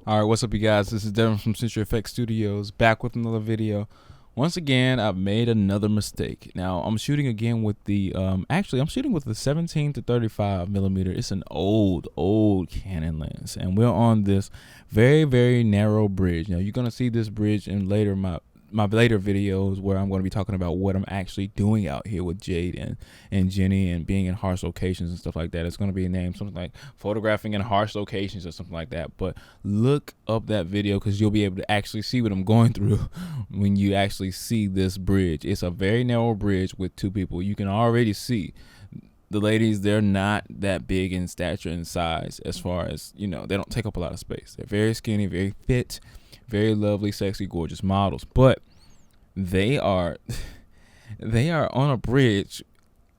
All right, what's up, you guys? This is Devin from CenturyFX Studios, back with another video. Once again, I've made another mistake. Now, I'm shooting again with the, I'm shooting with the 17 to 35 millimeter. It's an old Canon lens, and we're on this very, very narrow bridge. Now, you're gonna see this bridge in later my later videos where I'm going to be talking about what I'm actually doing out here with Jade and Jenny and being in harsh locations and stuff like that. It's going to be named something like photographing in harsh locations or something like that. But look up that video because you'll be able to actually see what I'm going through when you actually see this bridge. It's a very narrow bridge with two people. You can already see the ladies, they're not that big in stature and size as far as, they don't take up a lot of space. They're very skinny, very fit, very lovely, sexy, gorgeous models. But they are on a bridge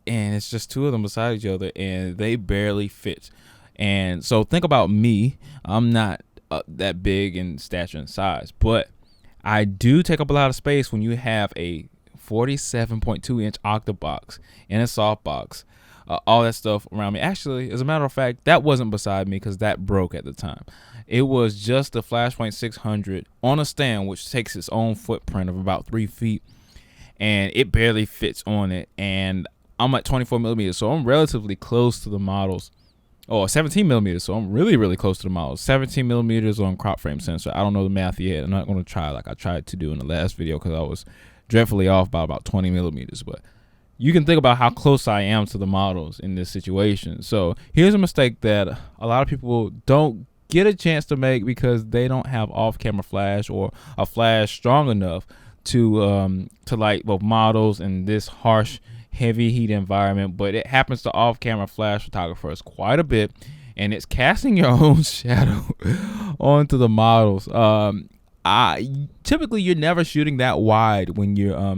and it's just two of them beside each other and they barely fit. And so think about me. I'm not that big in stature and size, but I do take up a lot of space when you have a 47.2-inch octabox and a softbox. All that stuff around me. Actually, as a matter of fact, that wasn't beside me because that broke at the time. It was just the Flashpoint 600 on a stand, which takes its own footprint of about 3 feet, and it barely fits on it. And I'm at 24 millimeters, so I'm relatively close to the models. Oh, 17 millimeters, so I'm really, really close to the models. 17 millimeters on crop frame sensor. I don't know the math yet. I'm not going to try like I tried to do in the last video because I was dreadfully off by about 20 millimeters, but you can think about how close I am to the models in this situation. So here's a mistake that a lot of people don't get a chance to make because they don't have off-camera flash or a flash strong enough to light both models in this harsh, heavy heat environment. But it happens to off-camera flash photographers quite a bit, and it's casting your own shadow onto the models. Typically, you're never shooting that wide when you're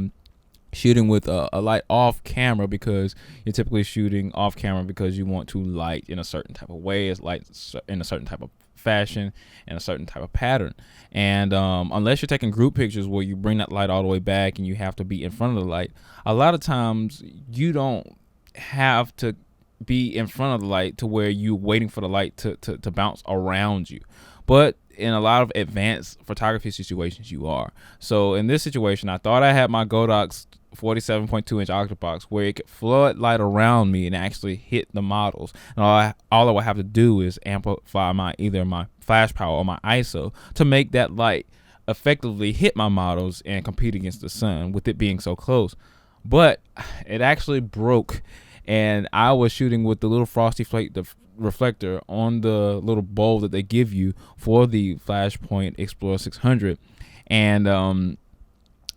shooting with a light off camera, because you're typically shooting off camera because you want to light in a certain type of way, it's light in a certain type of fashion and a certain type of pattern. And unless you're taking group pictures where you bring that light all the way back and you have to be in front of the light, a lot of times you don't have to be in front of the light to where you're waiting for the light to bounce around you. But in a lot of advanced photography situations, you are. So in this situation, I thought I had my Godox 47.2-inch octabox where it could flood light around me and actually hit the models. And all I would have to do is amplify either my flash power or my ISO to make that light effectively hit my models and compete against the sun with it being so close. But it actually broke, and I was shooting with the little frosty flake reflector on the little bulb that they give you for the Flashpoint Explorer 600, and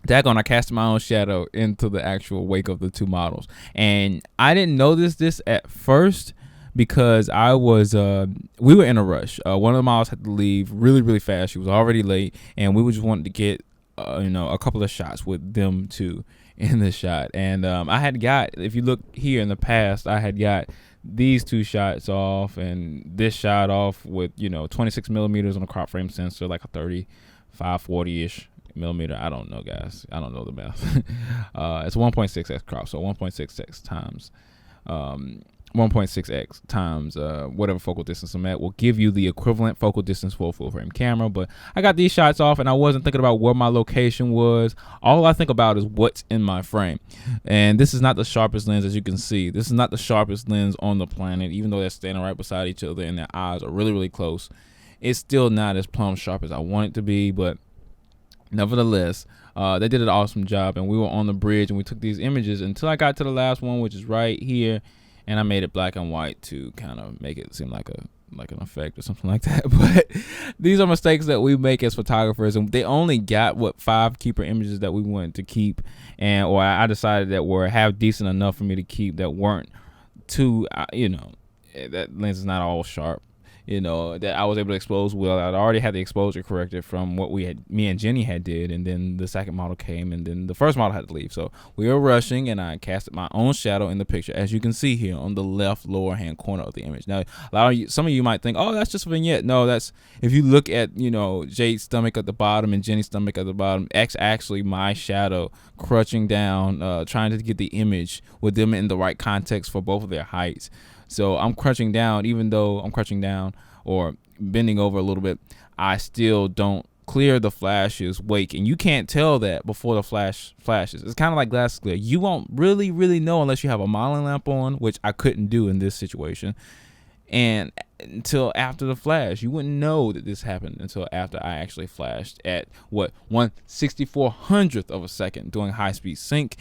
daggone, I cast my own shadow into the actual wake of the two models. And I didn't notice this at first because we were in a rush. One of the models had to leave really, really fast. She was already late, and we were just wanting to get a couple of shots with them two in the shot. And I had got, if you look here in the past, I had got these two shots off and this shot off with 26 millimeters on a crop frame sensor, like a 35-40-ish millimeter. I don't know, guys. I don't know the math. It's 1.6x crop, so 1.6x times 1.6x times whatever focal distance I'm at will give you the equivalent focal distance for a full frame camera. But I got these shots off and I wasn't thinking about where my location was. All I think about is what's in my frame. And this is not the sharpest lens, as you can see. This is not the sharpest lens on the planet, even though they're standing right beside each other and their eyes are really, really close. It's still not as plumb sharp as I want it to be, but nevertheless, they did an awesome job, and we were on the bridge and we took these images until I got to the last one, which is right here, and I made it black and white to kind of make it seem like an effect or something like that. But these are mistakes that we make as photographers, and they only got 5 keeper images that we wanted to keep, or I decided that were half decent enough for me to keep, that weren't too that lens is not all sharp, that I was able to expose well. I'd already had the exposure corrected from what me and Jenny had did, and then the second model came, and then the first model had to leave. So we were rushing, and I casted my own shadow in the picture, as you can see here on the left lower hand corner of the image. Now, some of you might think, oh, that's just a vignette. No, that's, if you look at, Jade's stomach at the bottom and Jenny's stomach at the bottom, actually my shadow crunching down, trying to get the image with them in the right context for both of their heights. So I'm crunching down, even though I'm crunching down or bending over a little bit, I still don't clear the flash's wake, and you can't tell that before the flash flashes. It's kind of like glass clear. You won't really know unless you have a modeling lamp on, which I couldn't do in this situation, and until after the flash. You wouldn't know that this happened until after I actually flashed at 1/6400th of a second doing high speed sync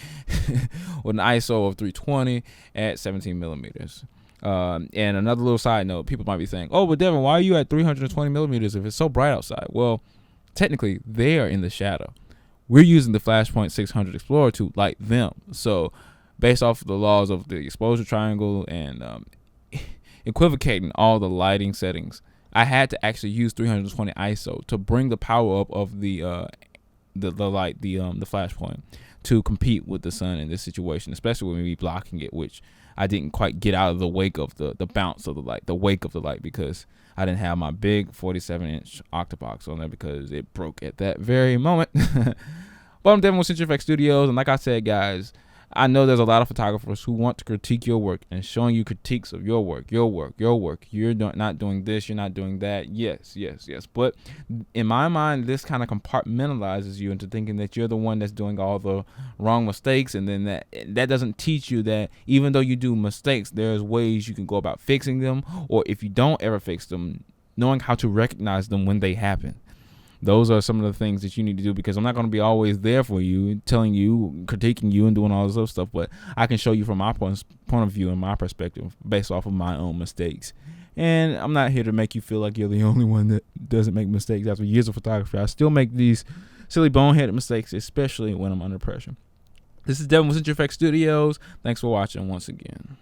with an ISO of 320 at 17 millimeters. And another little side note, people might be saying, oh, but Devin, why are you at 320 millimeters if it's so bright outside? Well, technically they are in the shadow. We're using the Flashpoint 600 Explorer to light them. So based off of the laws of the exposure triangle and equivocating all the lighting settings, I had to actually use 320 ISO to bring the power up of the Flashpoint to compete with the sun in this situation, especially when we blocking it, which I didn't quite get out of the wake of the bounce of the light, the wake of the light, because I didn't have my big 47-inch octobox on there because it broke at that very moment. But I'm Devin with CenturyFX Studios, and like I said, guys, I know there's a lot of photographers who want to critique your work and showing you critiques of your work. You're not doing this, you're not doing that. Yes. But in my mind, this kind of compartmentalizes you into thinking that you're the one that's doing all the wrong mistakes, and then that doesn't teach you that even though you do mistakes, there's ways you can go about fixing them, or if you don't ever fix them, knowing how to recognize them when they happen. Those are some of the things that you need to do, because I'm not going to be always there for you, telling you, critiquing you, and doing all this other stuff. But I can show you from my point of view and my perspective based off of my own mistakes. And I'm not here to make you feel like you're the only one that doesn't make mistakes. After years of photography, I still make these silly boneheaded mistakes, especially when I'm under pressure. This is Devin with CenturyFX Studios. Thanks for watching once again.